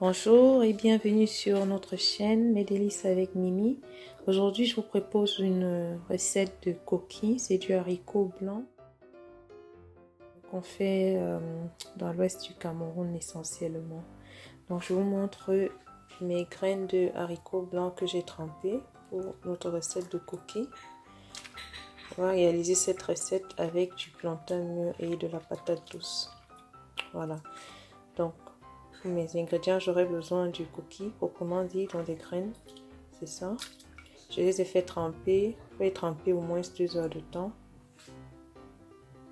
Bonjour et bienvenue sur notre chaîne Mes Délices avec Mimi. Aujourd'hui, je vous propose une recette de coquille. C'est du haricot blanc qu'on fait dans l'ouest du Cameroun essentiellement. Donc, je vous montre mes graines de haricots blancs que j'ai trempées pour notre recette de coquille. On va réaliser cette recette avec du plantain mûr et de la patate douce. Voilà. Donc, pour mes ingrédients, j'aurai besoin du coquille proprement dit, dans des graines. C'est ça. Je les ai fait tremper. Vous pouvez tremper au moins 2 heures de temps.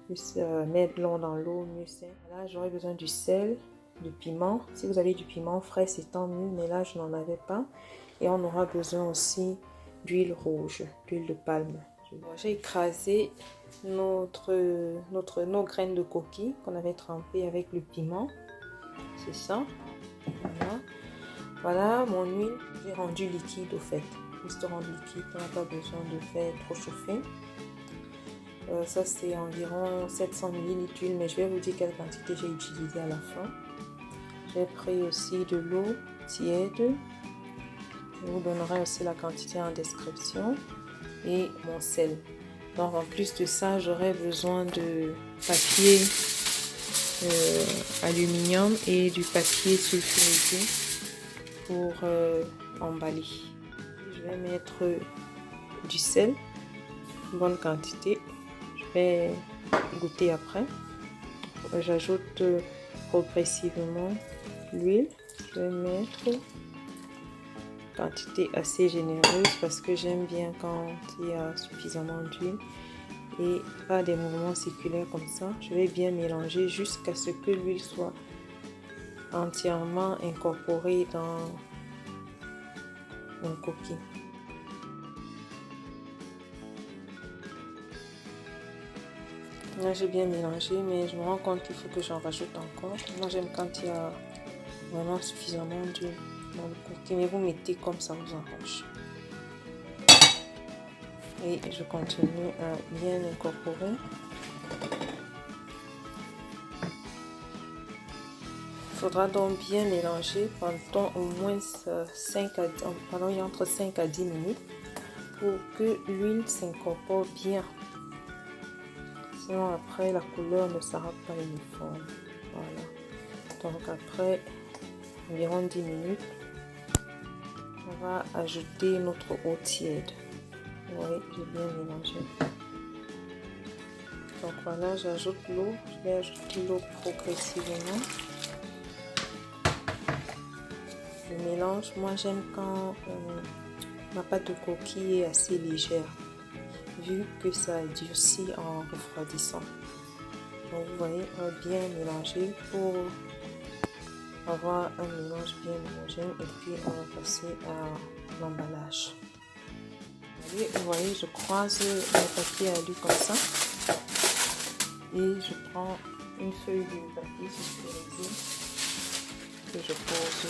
Plus mettre l'eau dans l'eau, mieux c'est. Là, j'aurai besoin du sel, du piment. Si vous avez du piment frais, c'est tant mieux, mais là, je n'en avais pas. Et on aura besoin aussi d'huile rouge, d'huile de palme. J'ai écrasé nos graines de coquille qu'on avait trempées avec le piment. C'est ça. Voilà mon huile. J'ai rendu liquide au fait. Juste rendre liquide, on n'a pas besoin de faire trop chauffer. Ça c'est environ 700 ml d'huile, mais je vais vous dire quelle quantité j'ai utilisé à la fin. J'ai pris aussi de l'eau tiède. Je vous donnerai aussi la quantité en description. Et mon sel. Donc en plus de ça, j'aurai besoin de papier aluminium et du papier sulfurisé pour emballer. Je vais mettre du sel, une bonne quantité. Je vais goûter après. J'ajoute progressivement l'huile. Je vais mettre une quantité assez généreuse parce que j'aime bien quand il y a suffisamment d'huile et pas des mouvements circulaires comme ça. Je vais bien mélanger jusqu'à ce que l'huile soit entièrement incorporée dans mon coquille. Là j'ai bien mélangé, mais je me rends compte qu'il faut que j'en rajoute encore. Moi j'aime quand il y a vraiment suffisamment d'huile dans le coquille, mais vous mettez comme ça vous arrange. Et je continue à bien incorporer. Il faudra donc bien mélanger pendant au moins entre 5 à 10 minutes pour que l'huile s'incorpore bien. Sinon après la couleur ne sera pas uniforme. Voilà. Donc après environ 10 minutes, on va ajouter notre eau tiède. Oui, j'ai bien mélangé. Donc voilà, j'ajoute l'eau. Je vais ajouter l'eau progressivement. Je mélange. Moi, j'aime quand ma pâte de coquille est assez légère, vu que ça durcit en refroidissant. Donc vous voyez, on va bien mélanger pour avoir un mélange bien homogène et puis on va passer à l'emballage. Vous voyez, je croise le papier alu comme ça et je prends une feuille de papier sulfurisé que je pose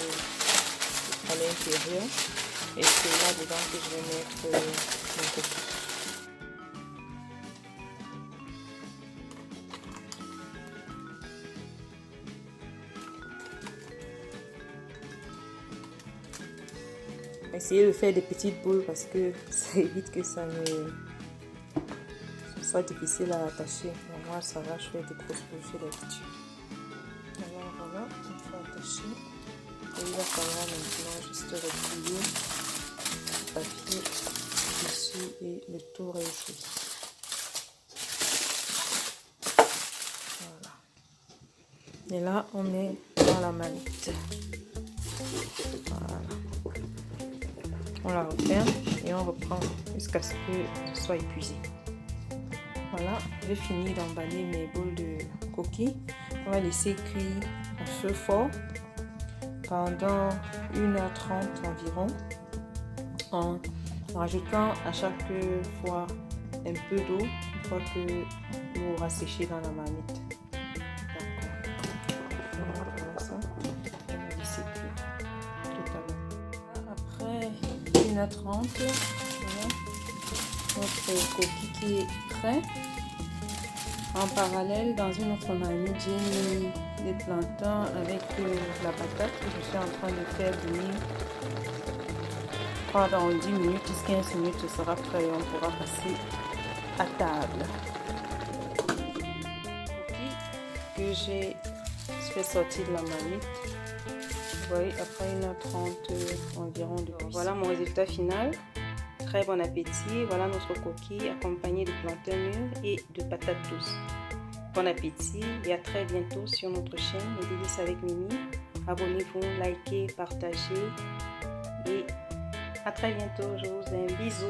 à l'intérieur et c'est là dedans que je vais mettre mon coquille. Essayez de faire des petites boules parce que ça évite que ça soit difficile à attacher. Moi ça va, je fais des grosses boules d'habitude. Alors voilà, il faut attacher. Et il va falloir maintenant juste replier le papier ici et le tour est ici. Voilà. Et là on est dans la manette. Voilà. On la referme et on reprend jusqu'à ce que ce soit épuisé. Voilà, j'ai fini d'emballer mes boules de coquille. On va laisser cuire à feu fort pendant 1h30 environ, en rajoutant à chaque fois un peu d'eau une fois que l'eau aura séché dans la marmite. Après 1h30, voilà, notre coquille qui est prêt. En parallèle, dans une autre marmite, j'ai mis des plantains avec la patate que je suis en train de faire bouillir. Pendant 10 minutes, 10-15 minutes, ce sera prêt et on pourra passer à table. Que j'ai fait sortir de la marmite. Vous voyez, après 1h30 environ de cuisson. Voilà mon résultat final. Très bon appétit. Voilà notre coquille accompagnée de plantains mûrs et de patates douces. Bon appétit et à très bientôt sur notre chaîne Les Délices avec Mimi. Abonnez-vous, likez, partagez et à très bientôt. Je vous aime. Bisous.